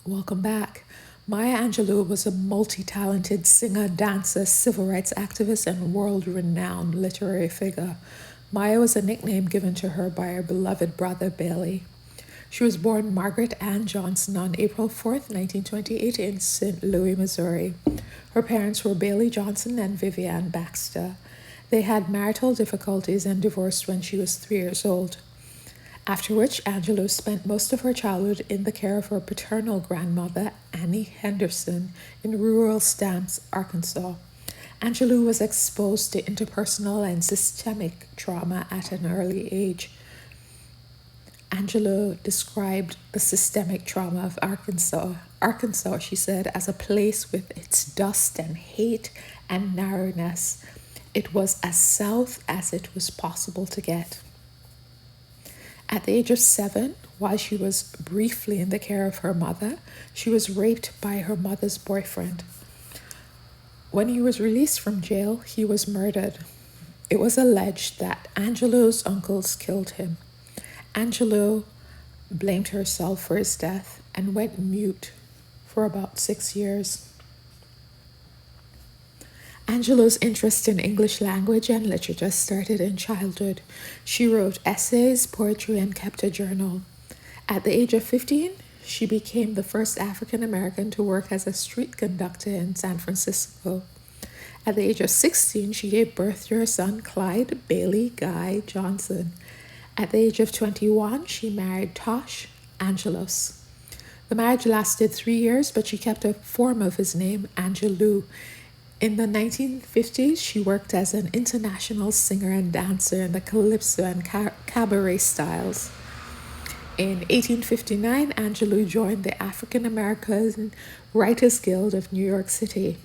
Welcome back. Maya Angelou was a multi-talented singer, dancer, civil rights activist, and world-renowned literary figure. Maya was a nickname given to her by her beloved brother Bailey. She was born Margaret Ann Johnson on April 4th, 1928 in St. Louis, Missouri. Her parents were Bailey Johnson and Vivian Baxter. They had marital difficulties and divorced when she was 3 years old. After which, Angelou spent most of her childhood in the care of her paternal grandmother, Annie Henderson, in rural Stamps, Arkansas. Angelou was exposed to interpersonal and systemic trauma at an early age. Angelou described the systemic trauma of Arkansas. Arkansas, she said, as a place with its dust and hate and narrowness. It was as south as it was possible to get. At the age of 7, while she was briefly in the care of her mother, she was raped by her mother's boyfriend. When he was released from jail, he was murdered. It was alleged that Angelou's uncles killed him. Angelou blamed herself for his death and went mute for about 6 years. Angelou's interest in English language and literature started in childhood. She wrote essays, poetry, and kept a journal. At the age of 15, she became the first African American to work as a street conductor in San Francisco. At the age of 16, she gave birth to her son, Clyde Bailey Guy Johnson. At the age of 21, she married Tosh Angelus. The marriage lasted 3 years, but she kept a form of his name, Angelou. In the 1950s, she worked as an international singer and dancer in the calypso and cabaret styles. In 1859, Angelou joined the African American Writers Guild of New York City.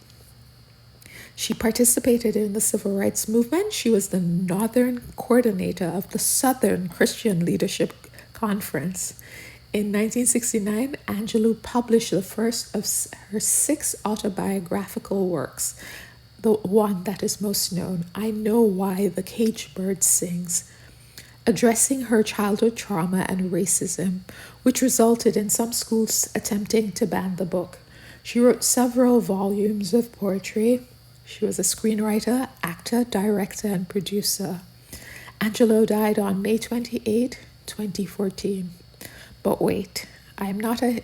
She participated in the civil rights movement. She was the northern coordinator of the Southern Christian Leadership Conference. In 1969, Angelou published the first of her 6 autobiographical works. The one that is most known, I Know Why the Caged Bird Sings, addressing her childhood trauma and racism, which resulted in some schools attempting to ban the book. She wrote several volumes of poetry. She was a screenwriter, actor, director, and producer. Angelou died on May 28, 2014. But wait, I'm not a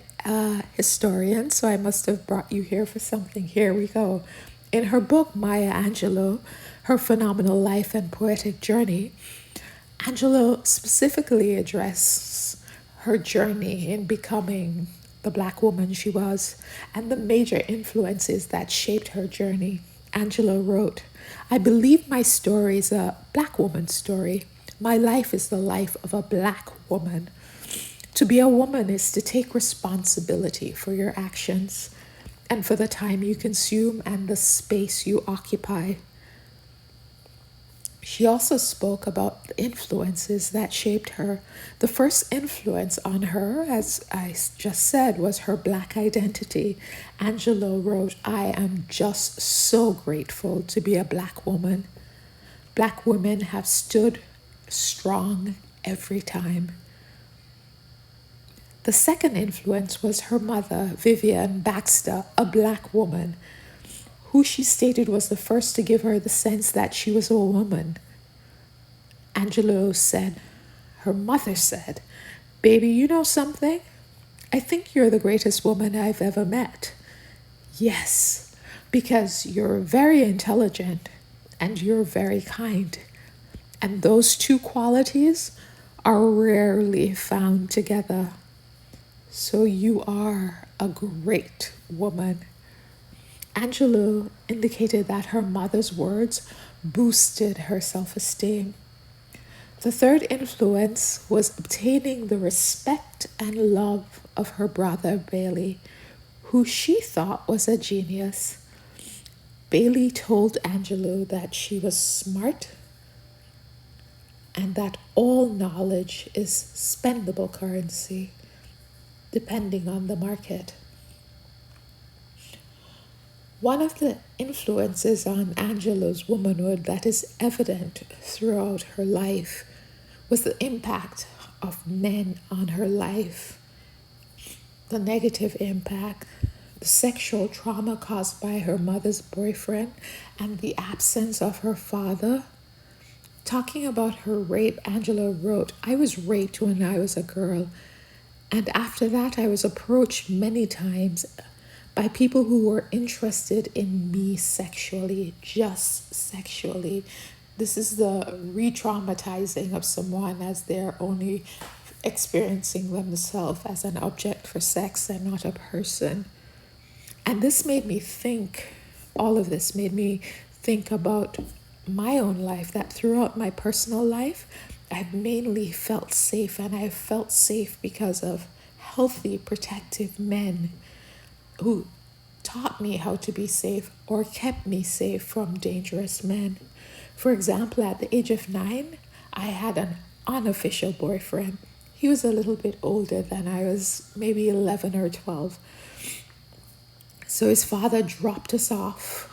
historian, so I must have brought you here for something. Here we go. In her book, Maya Angelou, Her Phenomenal Life and Poetic Journey, Angelou specifically addresses her journey in becoming the Black woman she was and the major influences that shaped her journey. Angelou wrote, I believe my story is a Black woman's story. My life is the life of a Black woman. To be a woman is to take responsibility for your actions and for the time you consume and the space you occupy. She also spoke about the influences that shaped her. The first influence on her, as I just said, was her Black identity. Angelou wrote, I am just so grateful to be a Black woman. Black women have stood strong every time. The second influence was her mother, Vivian Baxter, a Black woman, who she stated was the first to give her the sense that she was a woman. Angelou said, her mother said, baby, you know something? I think you're the greatest woman I've ever met. Yes, because you're very intelligent and you're very kind. And those 2 qualities are rarely found together. So you are a great woman. Angelou indicated that her mother's words boosted her self-esteem. The third influence was obtaining the respect and love of her brother Bailey, who she thought was a genius. Bailey told Angelou that she was smart and that all knowledge is spendable currency, depending on the market. One of the influences on Angelou's womanhood that is evident throughout her life was the impact of men on her life. the negative impact, the sexual trauma caused by her mother's boyfriend, and the absence of her father. Talking about her rape, Angela wrote, "I was raped when I was a girl, and after that, I was approached many times by people who were interested in me sexually, just sexually." This is the re traumatizing of someone as they're only experiencing themselves as an object for sex and not a person. And this made me think, all of this made me think about my own life, that throughout my personal life, I've mainly felt safe, and I've felt safe because of healthy, protective men who taught me how to be safe or kept me safe from dangerous men. For example, at the age of 9, I had an unofficial boyfriend. He was a little bit older than I was, maybe 11 or 12. So his father dropped us off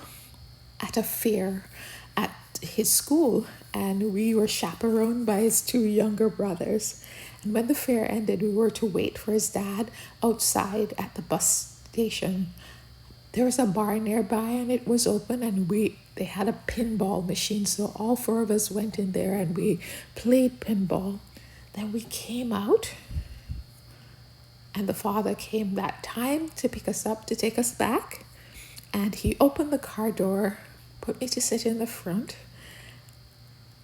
at a fair at his school, and we were chaperoned by his two younger brothers. And when the fair ended, we were to wait for his dad outside at the bus station. There was a bar nearby, and it was open, and they had a pinball machine, so all four of us went in there and we played pinball. Then we came out, and the father came that time to pick us up, to take us back. And he opened the car door, put me to sit in the front.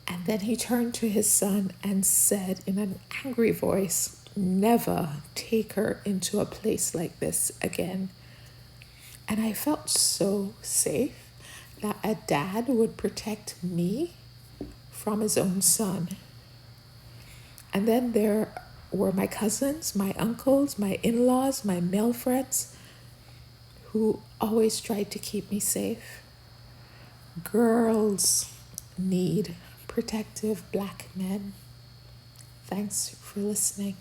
And then he turned to his son and said in an angry voice, "Never take her into a place like this again." And I felt so safe that a dad would protect me from his own son. And then there were my cousins, my uncles, my in-laws, my male friends who always tried to keep me safe. Girls need protective black men. Thanks for listening.